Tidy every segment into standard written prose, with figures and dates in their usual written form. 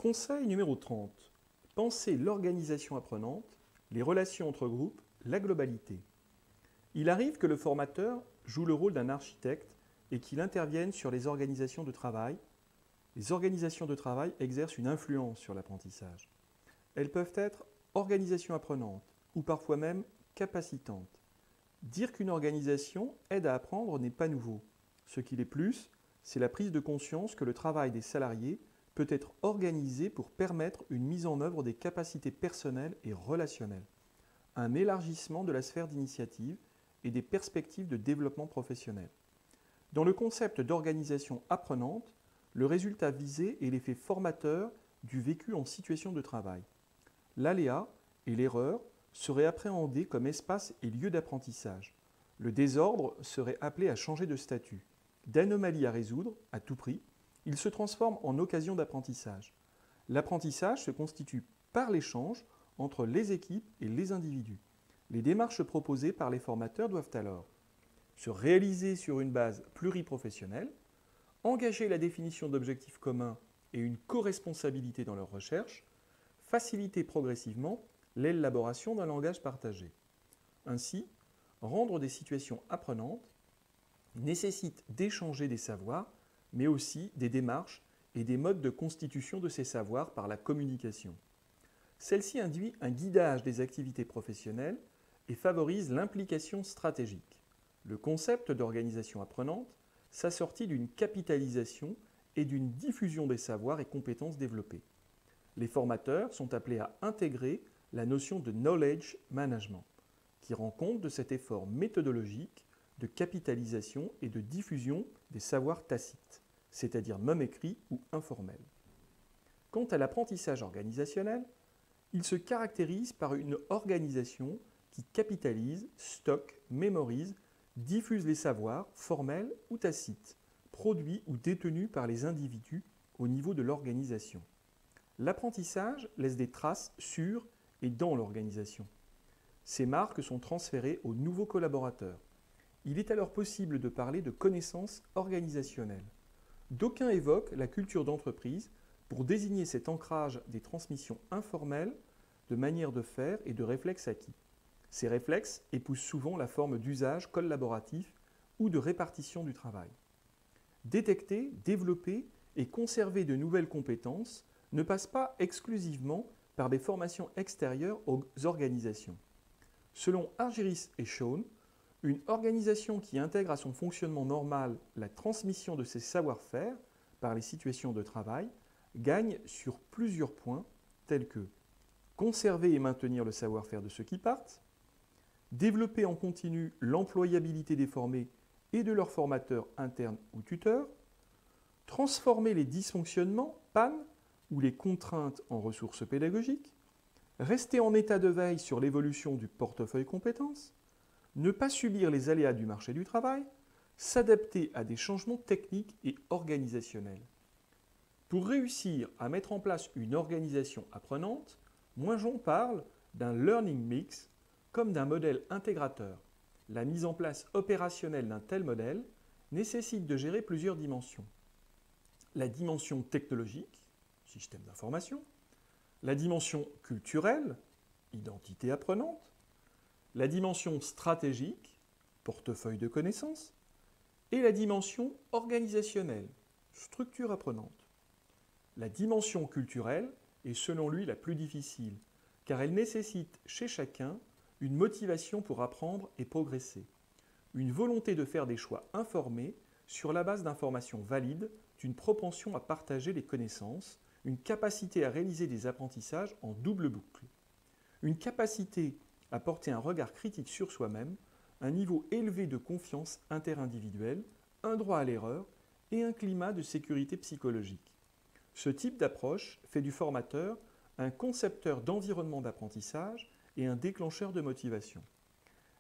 Conseil numéro 30. Pensez l'organisation apprenante, les relations entre groupes, la globalité. Il arrive que le formateur joue le rôle d'un architecte et qu'il intervienne sur les organisations de travail. Les organisations de travail exercent une influence sur l'apprentissage. Elles peuvent être organisations apprenantes ou parfois même capacitantes. Dire qu'une organisation aide à apprendre n'est pas nouveau. Ce qu'il est plus, c'est la prise de conscience que le travail des salariés peut être organisé pour permettre une mise en œuvre des capacités personnelles et relationnelles, un élargissement de la sphère d'initiative et des perspectives de développement professionnel. Dans le concept d'organisation apprenante, le résultat visé est l'effet formateur du vécu en situation de travail. L'aléa et l'erreur seraient appréhendés comme espace et lieu d'apprentissage. Le désordre serait appelé à changer de statut. D'anomalie à résoudre, à tout prix, il se transforme en occasion d'apprentissage. L'apprentissage se constitue par l'échange entre les équipes et les individus. Les démarches proposées par les formateurs doivent alors se réaliser sur une base pluriprofessionnelle, engager la définition d'objectifs communs et une co-responsabilité dans leur recherche, faciliter progressivement l'élaboration d'un langage partagé. Ainsi, rendre des situations apprenantes nécessite d'échanger des savoirs, mais aussi des démarches et des modes de constitution de ces savoirs par la communication. Celle-ci induit un guidage des activités professionnelles et favorise l'implication stratégique. Le concept d'organisation apprenante s'assortit d'une capitalisation et d'une diffusion des savoirs et compétences développés. Les formateurs sont appelés à intégrer la notion de knowledge management, qui rend compte de cet effort méthodologique de capitalisation et de diffusion des savoirs tacites, c'est-à-dire non écrits ou informels. Quant à l'apprentissage organisationnel, il se caractérise par une organisation qui capitalise, stocke, mémorise, diffuse les savoirs, formels ou tacites, produits ou détenus par les individus au niveau de l'organisation. L'apprentissage laisse des traces sur et dans l'organisation. Ces marques sont transférées aux nouveaux collaborateurs. Il est alors possible de parler de connaissances organisationnelles. D'aucuns évoquent la culture d'entreprise pour désigner cet ancrage des transmissions informelles de manières de faire et de réflexes acquis. Ces réflexes épousent souvent la forme d'usage collaboratif ou de répartition du travail. Détecter, développer et conserver de nouvelles compétences ne passe pas exclusivement par des formations extérieures aux organisations. Selon Argyris et Shawn, une organisation qui intègre à son fonctionnement normal la transmission de ses savoir-faire par les situations de travail gagne sur plusieurs points tels que conserver et maintenir le savoir-faire de ceux qui partent, développer en continu l'employabilité des formés et de leurs formateurs internes ou tuteurs, transformer les dysfonctionnements, pannes ou les contraintes en ressources pédagogiques, rester en état de veille sur l'évolution du portefeuille compétences, ne pas subir les aléas du marché du travail, s'adapter à des changements techniques et organisationnels. Pour réussir à mettre en place une organisation apprenante, Moinjon parle d'un learning mix comme d'un modèle intégrateur. La mise en place opérationnelle d'un tel modèle nécessite de gérer plusieurs dimensions. La dimension technologique, système d'information, la dimension culturelle, identité apprenante, la dimension stratégique, portefeuille de connaissances, et la dimension organisationnelle, structure apprenante. La dimension culturelle est selon lui la plus difficile, car elle nécessite chez chacun une motivation pour apprendre et progresser, une volonté de faire des choix informés sur la base d'informations valides, d'une propension à partager les connaissances, une capacité à réaliser des apprentissages en double boucle, une capacité à porter un regard critique sur soi-même, un niveau élevé de confiance interindividuelle, un droit à l'erreur et un climat de sécurité psychologique. Ce type d'approche fait du formateur un concepteur d'environnement d'apprentissage et un déclencheur de motivation.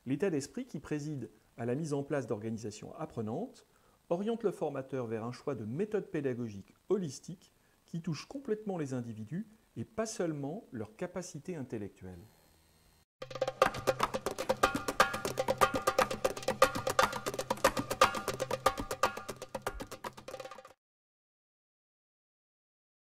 L'état d'esprit qui préside à la mise en place d'organisations apprenantes oriente le formateur vers un choix de méthode pédagogique holistique qui touche complètement les individus et pas seulement leurs capacités intellectuelles.